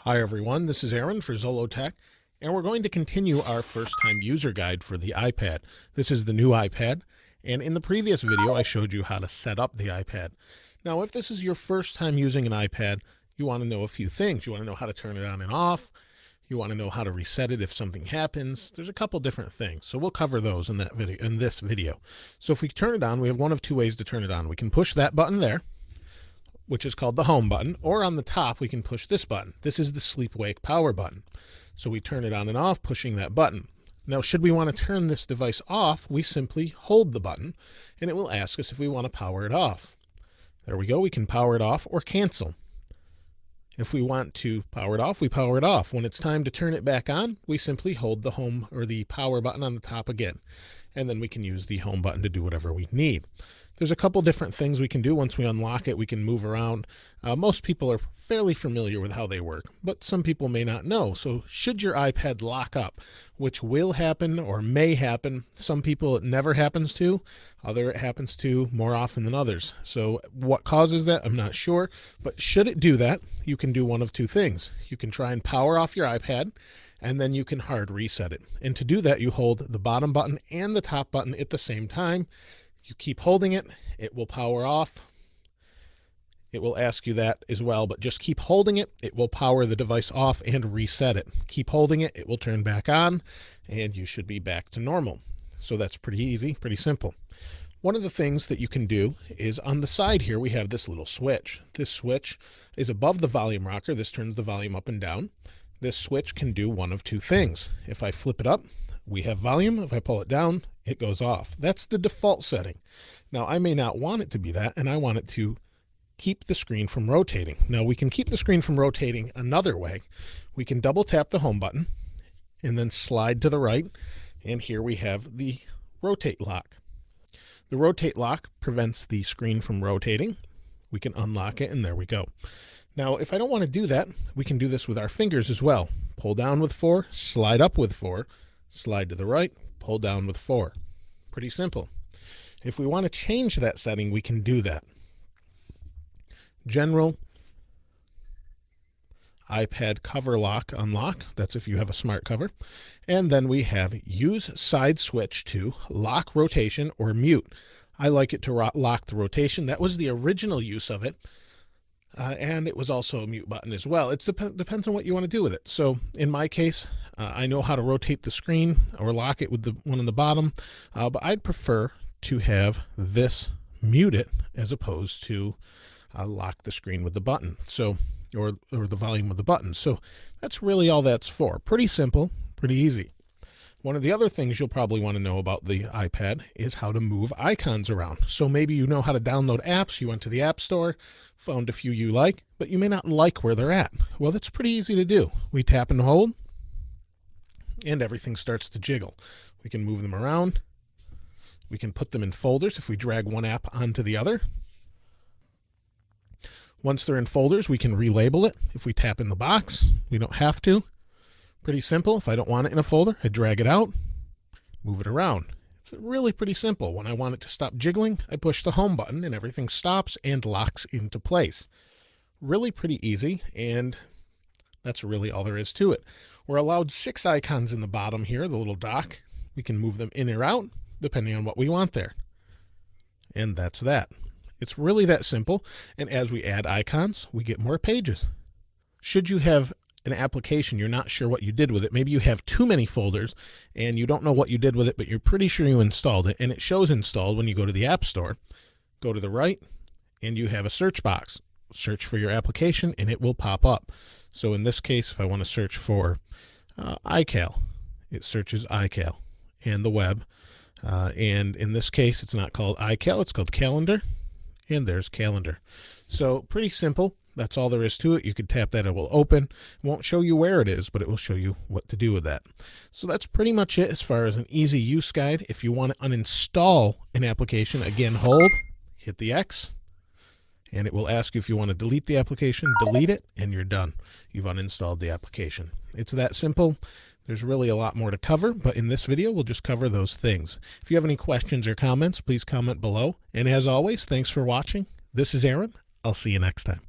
Hi everyone, this is Aaron for Zollotech, and we're going to continue our first-time user guide for the iPad. This is the new iPad, and in the previous video I showed you how to set up the iPad. Now if this is your first time using an iPad, you want to know a few things. You want to know how to turn it on and off. You want to know how to reset it if something happens. There's a couple different things, so we'll cover those in this video. So if we turn it on, we have one of two ways to turn it on. We can push that button there, which is called the home button, or on the top we can push this button. This is the sleep wake power button. So we turn it on and off pushing that button. Now should we want to turn this device off, we simply hold the button and it will ask us if we want to power it off. There we go, we can power it off or cancel. If we want to power it off, we power it off. When it's time to turn it back on, we simply hold the home or the power button on the top again, and then we can use the home button to do whatever we need. There's a couple different things we can do. Once we unlock it, we can move around. Most people are fairly familiar with how they work, but some people may not know. So should your iPad lock up, which will happen or may happen, some people it never happens to, other it happens to more often than others. So what causes that, I'm not sure, but should it do that, you can do one of two things. You can try and power off your iPad, and then you can hard reset it. And to do that, you hold the bottom button and the top button at the same time. You keep holding it, it will power off. It will ask you that as well, but just keep holding it. It will power the device off and reset it. Keep holding it, it will turn back on, and you should be back to normal. So that's pretty easy, pretty simple. One of the things that you can do is on the side here, we have this little switch. This switch is above the volume rocker. This turns the volume up and down. This switch can do one of two things. If I flip it up, we have volume. If I pull it down, it goes off. That's the default setting. Now I may not want it to be that, and I want it to keep the screen from rotating. Now we can keep the screen from rotating another way. We can double tap the home button and then slide to the right, and here we have the rotate lock. The rotate lock prevents the screen from rotating. We can unlock it, and there we go. Now if I don't want to do that, we can do this with our fingers as well. Pull down with 4, slide up with 4, slide to the right, pull down with 4. Pretty simple. If we want to change that setting, we can do that. General, iPad cover lock, unlock. That's if you have a smart cover. And then we have use side switch to lock rotation or mute. I like it to lock the rotation. That was the original use of it. And it was also a mute button as well. It depends on what you want to do with it. So in my case, I know how to rotate the screen or lock it with the one on the bottom, but I'd prefer to have this mute it as opposed to lock the screen with the button. So, or the volume with the button. So that's really all that's for. Pretty simple, pretty easy. One of the other things you'll probably want to know about the iPad is how to move icons around. So maybe you know how to download apps. You went to the App Store, found a few you like, but you may not like where they're at. Well, that's pretty easy to do. We tap and hold, and everything starts to jiggle. We can move them around. We can put them in folders if we drag one app onto the other. Once they're in folders, we can relabel it. If we tap in the box, we don't have to. Pretty simple. If I don't want it in a folder, I drag it out, move it around. It's really pretty simple. When I want it to stop jiggling, I push the home button and everything stops and locks into place. Really pretty easy, and that's really all there is to it. We're allowed 6 icons in the bottom here, the little dock. We can move them in or out depending on what we want there. And that's that. It's really that simple. And as we add icons, we get more pages. Should you have an application you're not sure what you did with it, maybe you have too many folders and you don't know what you did with it, but you're pretty sure you installed it, and it shows installed when you go to the App Store. Go to the right and you have a search box. Search for your application and it will pop up. So in this case, if I want to search for iCal, it searches iCal and the web, and in this case it's not called iCal, it's called Calendar, and there's Calendar. So pretty simple. That's all there is to it. You could tap that, it will open. It won't show you where it is, but it will show you what to do with that. So that's pretty much it as far as an easy use guide. If you want to uninstall an application, again, hold, hit the X, and it will ask you if you want to delete the application, delete it, and you're done. You've uninstalled the application. It's that simple. There's really a lot more to cover, but in this video, we'll just cover those things. If you have any questions or comments, please comment below. And as always, thanks for watching. This is Aaron. I'll see you next time.